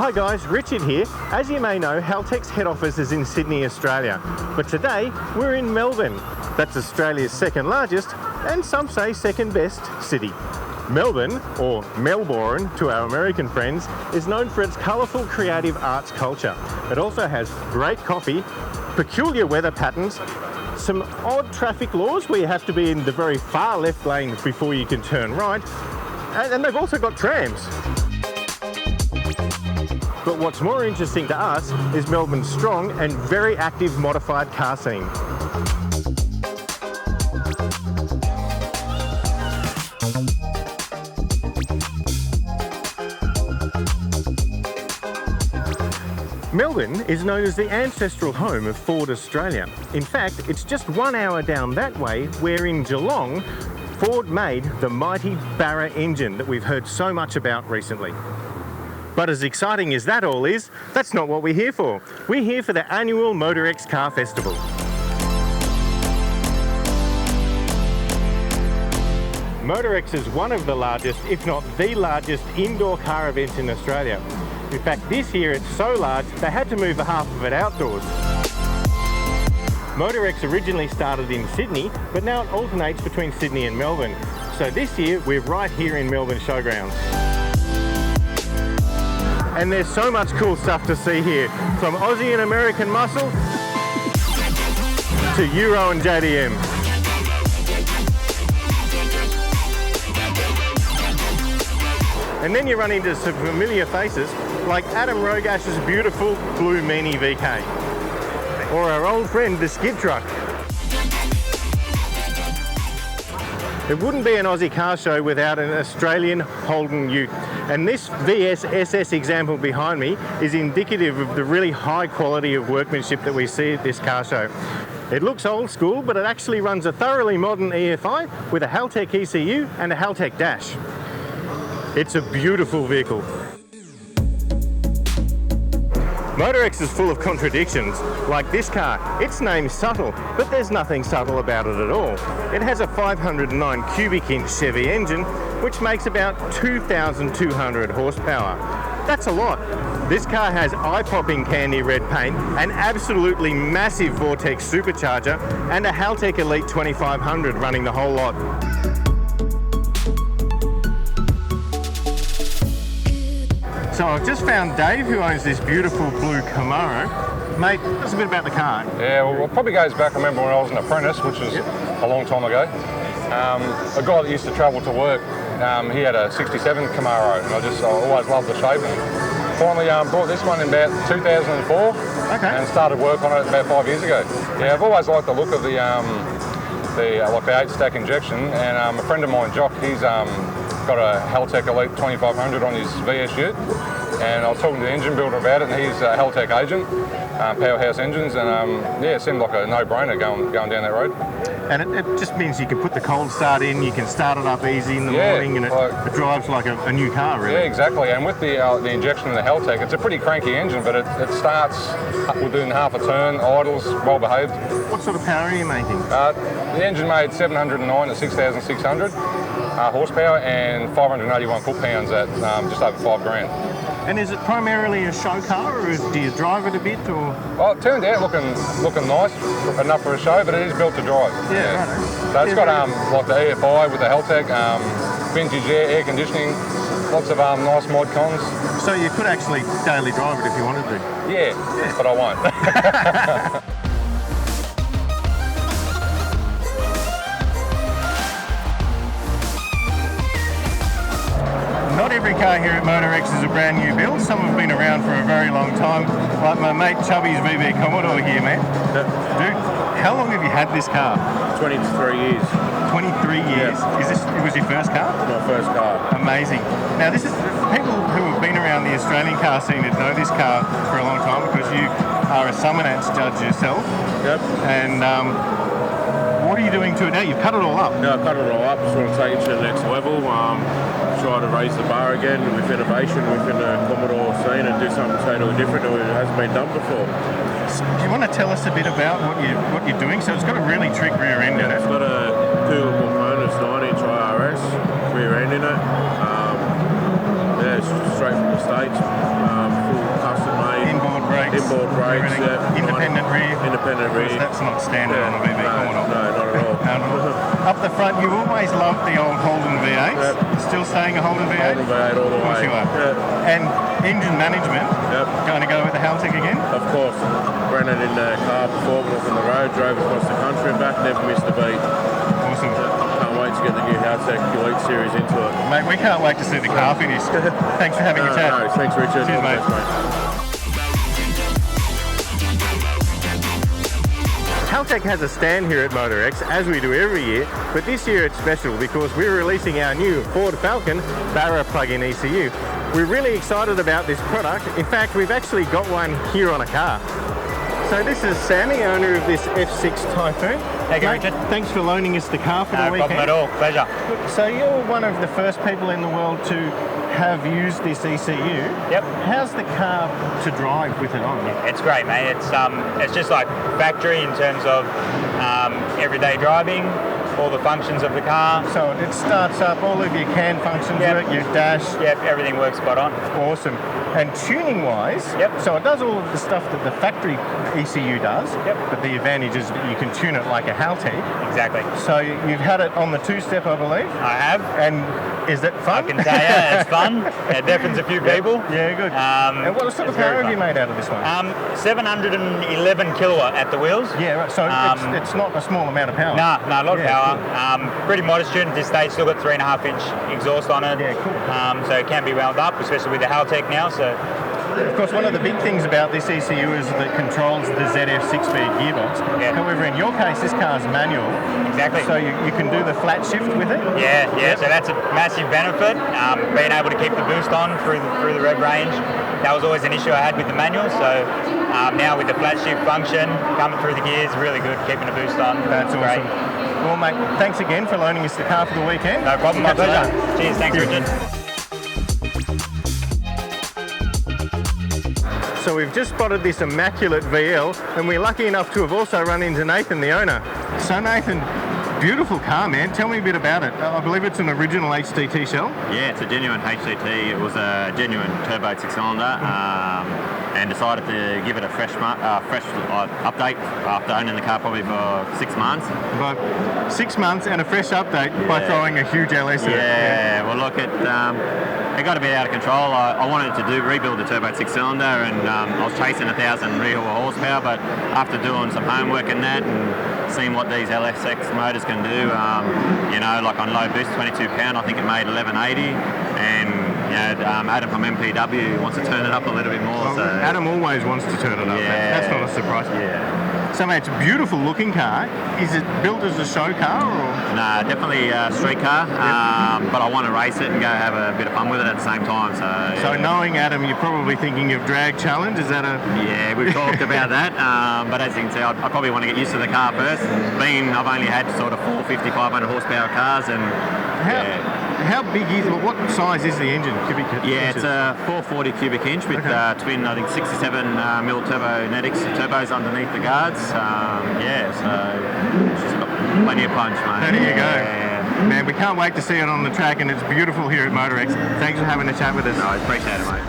Hi guys, Richard here. As you may know, Haltech's head office is in Sydney, Australia. But today, we're in Melbourne. That's Australia's second largest, and some say second best, city. Melbourne, or Melbourne to our American friends, is known for its colourful creative arts culture. It also has great coffee, peculiar weather patterns, some odd traffic laws where you have to be in the very far left lane before you can turn right, and they've also got trams. But what's more interesting to us is Melbourne's strong and very active modified car scene. Melbourne is known as the ancestral home of Ford Australia. In fact, it's just 1 hour down that way where in Geelong, Ford made the mighty Barra engine that we've heard so much about recently. But as exciting as that all is, that's not what we're here for. We're here for the annual MotorEx Car Festival. MotorEx is one of the largest, if not the largest, indoor car events in Australia. In fact, this year it's so large, they had to move half of it outdoors. MotorEx originally started in Sydney, but now it alternates between Sydney and Melbourne. So this year, we're right here in Melbourne Showgrounds. And there's so much cool stuff to see here, from Aussie and American muscle to Euro and JDM. And then you run into some familiar faces like Adam Rogash's beautiful blue Meanie VK, or our old friend the skid truck. It wouldn't be an Aussie car show without an Australian Holden Ute. And this VS SS example behind me is indicative of the really high quality of workmanship that we see at this car show. It looks old school, but it actually runs a thoroughly modern EFI with a Haltech ECU and a Haltech dash. It's a beautiful vehicle. MotorEx is full of contradictions, like this car. Its name's subtle, but there's nothing subtle about it at all. It has a 509 cubic inch Chevy engine, which makes about 2,200 horsepower. That's a lot. This car has eye-popping candy red paint, an absolutely massive Vortex supercharger, and a Haltech Elite 2500 running the whole lot. So I've just found Dave, who owns this beautiful blue Camaro. Mate, tell us a bit about the car. Yeah, well, it probably goes back, I remember when I was an apprentice, which was a long time ago. A guy that used to travel to work, he had a 67 Camaro, and I always loved the shape. And finally brought this one in about 2004 and started work on it about 5 years ago. Yeah, I've always liked the look of the 8-stack injection, and a friend of mine, Jock, he's got a Haltech Elite 2500 on his VSU, and I was talking to the engine builder about it, and he's a Haltech agent, Powerhouse Engines, and yeah, it seemed like a no-brainer going down that road. And it just means you can put the cold start in, you can start it up easy in the morning, and it drives like a new car, really. Yeah, exactly. And with the injection in the Haltech, it's a pretty cranky engine, but it starts within half a turn, idles, well behaved. What sort of power are you making? The engine made 709 at 6,600 horsepower and 581 foot-pounds at just over $5,000. And is it primarily a show car, or do you drive it a bit, or? Well, it turned out looking nice, enough for a show, but it is built to drive. Yeah. Right. So it's got like the EFI with the Haltech, vintage air conditioning, lots of nice mod cons. So you could actually daily drive it if you wanted to? Yeah. But I won't. Not every car here at MotorEx is a brand new build. Some have been around for a very long time, like my mate Chubby's VB Commodore here, man. Dude, how long have you had this car? 23 years. 23 years? Yeah. It was your first car? My first car. Amazing. Now this is, people who have been around the Australian car scene that know this car for a long time, because you are a Summonance judge yourself. Yep. And what are you doing to it now? You've cut it all up. No, I cut it all up. Just want to take it to the next level. Try to raise the bar again with innovation within the Commodore scene and do something totally different that hasn't been done before. Do you want to tell us a bit about what you're doing? So it's got a really trick rear end in it. It's got a Cougar components 9-inch IRS rear end in it. Yeah, it's straight from the States, full brakes. Inboard brakes, everything. yeah. Independent rear. Independent rear. That's not standard on a VB Commodore. No, not at all. Up the front, you always loved the old Holden V8s. Yep. Still staying a Holden V8? Holden V8 all the Of course way. you are. Yeah. And engine management, going to go with the Haltech again? Of course. Ran it in the car before, went on the road, drove across the country and back, never missed a beat. Awesome. Can't wait to get the new Haltech Elite Series into it. Mate, we can't wait to see the car finish. Thanks for having a chat. No, thanks, Richard. Cheers, All the mate. best, mate. Haltech has a stand here at MotorEx, as we do every year, but this year it's special because we're releasing our new Ford Falcon Barra plug-in ECU. We're really excited about this product. In fact, we've actually got one here on a car. So this is Sammy, owner of this F6 Typhoon. Thank you, Mate, Richard. thanks for loaning us the car for the No weekend. problem at all. Pleasure. So you're one of the first people in the world to have used this ECU. Yep. How's the car to drive with it on? It's great, mate. It's just like factory in terms of everyday driving, all the functions of the car. So it starts up, all of your CAN functions Yep. work, your dash. Yep, everything works spot on. Awesome. And tuning wise, Yep. so it does all of the stuff that the factory ECU does, Yep. but the advantage is that you can tune it like a Haltech. Exactly. So you've had it on the two-step, I believe, I have. and is it fun? I can tell you, it's fun. It deafens a few people. Yeah, good. And what sort of it's very power have you fun. made out of this one? 711 kilowatt at the wheels. Yeah, right. So it's not a small amount of power. No, a lot of Yeah, power. Pretty modest tune at this stage. Still got 3.5-inch exhaust on it. Yeah, cool. So it can be wound up, especially with the Haltech now. So Of course, one of the big things about this ECU is that it controls the ZF 6-speed gearbox. Yeah. However, in your case, this car's manual. exactly. So you can do the flat shift with it? Yeah. So that's a massive benefit. Being able to keep the boost on through the rev range. That was always an issue I had with the manual. So now with the flat shift function coming through the gears, really good, keeping the boost on. That's Great. awesome. Well, mate, thanks again for loaning us the car for the weekend. No problem, my Catch you pleasure. later. Cheers, thanks, Richard. So we've just spotted this immaculate VL, and we're lucky enough to have also run into Nathan, the owner. So Nathan, beautiful car, man. Tell me a bit about it. I believe it's an original HTT shell. Yeah, it's a genuine HTT. It was a genuine turbo six-cylinder, and decided to give it a fresh update after owning the car probably for 6 months. But 6 months and a fresh update by Yeah. throwing a huge LS in it. Yeah, well look, it got a bit out of control. I wanted to rebuild the turbo six-cylinder, and I was chasing 1,000 real horsepower, but after doing some homework in that and seeing what these LSX motors can do, like on low boost, 22 pound, I think it made 1180, and Adam from MPW wants to turn it up a little bit more. Well, So Adam always wants to turn it up. Yeah. That's not a surprise. yeah. So mate, it's a beautiful looking car. Is it built as a show car or? Nah, definitely a street car, but I want to race it and go have a bit of fun with it at the same time. So knowing Adam, you're probably thinking of drag challenge. Is that a? Yeah, we've talked about that, but as you can see, I probably want to get used to the car first. I've only had sort of 450, 500 horsepower cars, and How big is it? What size is the engine? Cubic yeah, inches? it's a 440 cubic inch with Okay. twin, I think 67 mil turbos underneath the guards. So she's got plenty of punch, mate. There you go. Yeah. Man, we can't wait to see it on the track, and it's beautiful here at MotorEx. Thanks for having a chat with us. No, I appreciate it, mate.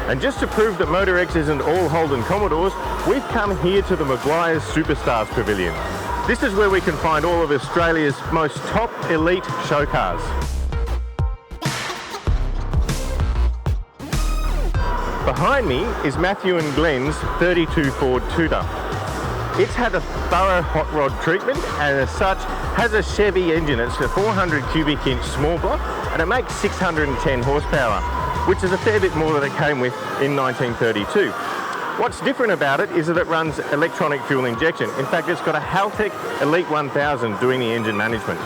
And just to prove that MotorEx isn't all Holden Commodores, we've come here to the Maguire's Superstars Pavilion. This is where we can find all of Australia's most top elite show cars. Behind me is Matthew and Glenn's 32 Ford Tudor. It's had a thorough hot rod treatment, and as such has a Chevy engine. It's a 400 cubic inch small block, and it makes 610 horsepower, which is a fair bit more than it came with in 1932. What's different about it is that it runs electronic fuel injection. In fact, it's got a Haltech Elite 1000 doing the engine management.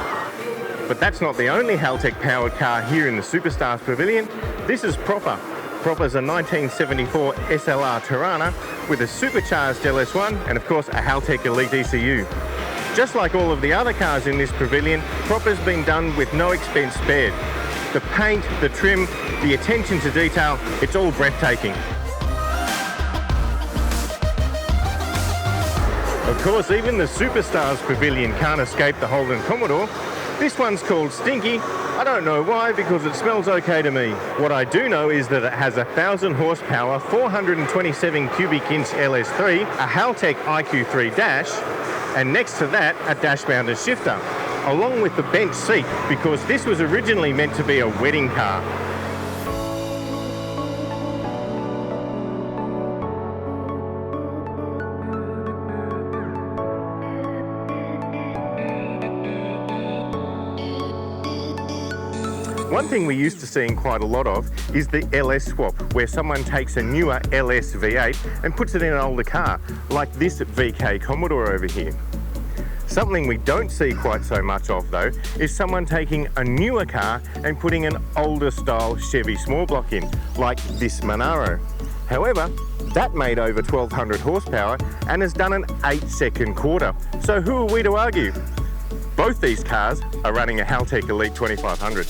But that's not the only Haltech powered car here in the Superstars Pavilion. This is Proper. Proper's a 1974 SLR Tirana with a supercharged LS1 and of course a Haltech Elite ECU. Just like all of the other cars in this pavilion, Proper's been done with no expense spared. The paint, the trim, the attention to detail, it's all breathtaking. Of course, even the Superstars Pavilion can't escape the Holden Commodore. This one's called Stinky. I don't know why, because it smells okay to me. What I do know is that it has a 1,000 horsepower, 427 cubic inch LS3, a Haltech IQ3 dash, and next to that, a dash mounted shifter, along with the bench seat, because this was originally meant to be a wedding car. One thing we used to seeing quite a lot of is the LS swap, where someone takes a newer LS V8 and puts it in an older car, like this VK Commodore over here. Something we don't see quite so much of though, is someone taking a newer car and putting an older style Chevy small block in, like this Monaro. However, that made over 1,200 horsepower and has done an 8-second quarter. So who are we to argue? Both these cars are running a Haltech Elite 2500.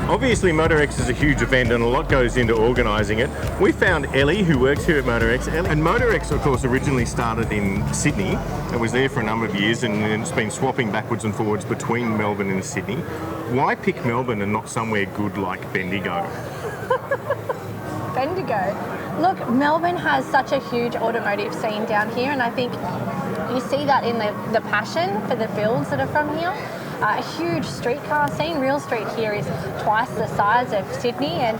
Obviously, MotorEx is a huge event and a lot goes into organising it. We found Ellie, who works here at MotorEx, and MotorEx, of course, originally started in Sydney. It was there for a number of years and then it's been swapping backwards and forwards between Melbourne and Sydney. Why pick Melbourne and not somewhere good like Bendigo? Bendigo? Look, Melbourne has such a huge automotive scene down here, and I think you see that in the passion for the builds that are from here. A huge streetcar scene. Real Street here is twice the size of Sydney, and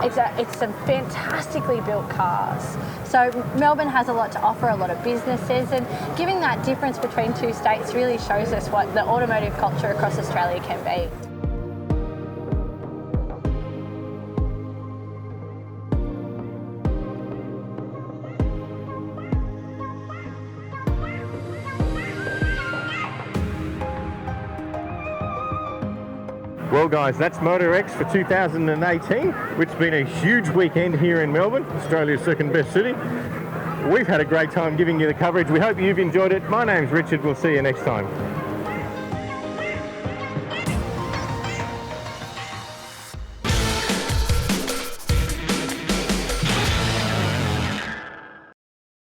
it's some fantastically built cars. So Melbourne has a lot to offer, a lot of businesses, and giving that difference between two states really shows us what the automotive culture across Australia can be. Well guys, that's MotorEx for 2018, which has been a huge weekend here in Melbourne, Australia's second best city. We've had a great time giving you the coverage. We hope you've enjoyed it. My name's Richard. We'll see you next time.